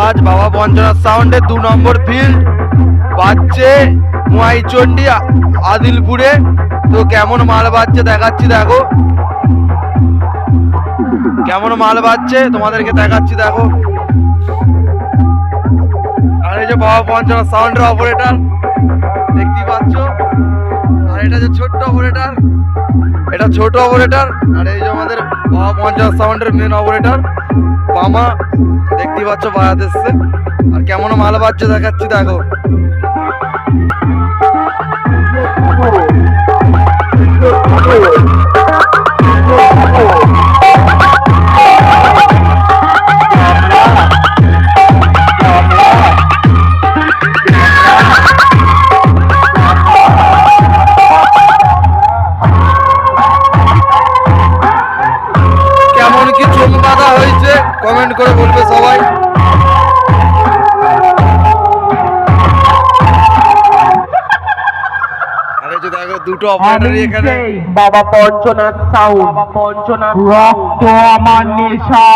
আজ বাবা পঞ্চনাথ সাউন্ডের 2 নম্বর ফিল্ড বাজছে মহাইচন্ডী আদিলপুরে। তো কেমন মাল বাজছে দেখাচ্ছি, দেখো কেমন মাল বাজছে তোমাদেরকে দেখাচ্ছি, দেখো। আর এই যে বাবা পঞ্চনাথ সাউন্ডের অপারেটর দেখতেই পাচ্ছ, আর এটা যে ছোট্ট অপারেটর, এটা ছোট অপারেটর। আর এই যে আমাদের বাবা পঞ্চনাথ সাউন্ডের মেন অপারেটর মামা, দেখতেই পাচ্ছ বাজাতে এসছে। আর কেমন মাল বাজছে দেখাচ্ছি, দেখো। কেমন কি চোখ বাঁধা হয়েছে কমেন্ট করে বলবে সবাই। দেখো দুটো অপারেটরই এখানে। বাবা পঞ্চনাথ সাউন্ড, রক্ত আমার নেশা,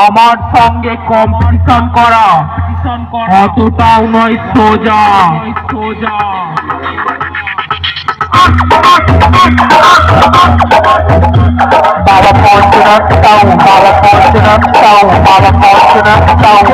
আমার সঙ্গে কম্পিটিশন করা অতটাও নয় সোজা। বাবা পঞ্চনাথ সাউন্ড, বাবা পঞ্চনাথ সাউন্ড, বাবা পঞ্চনাথ সাউন্ড, বাবা পঞ্চনাথ সাউন্ড।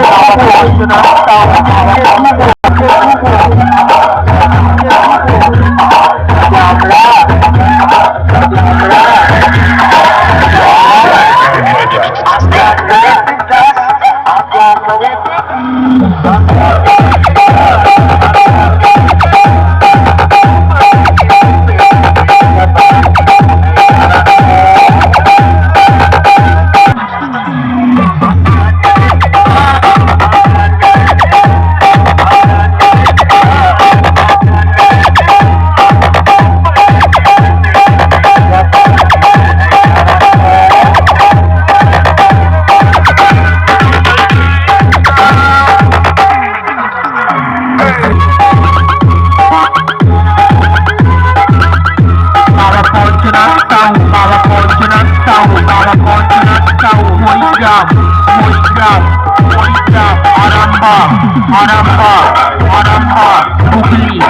Aramba, Hugli,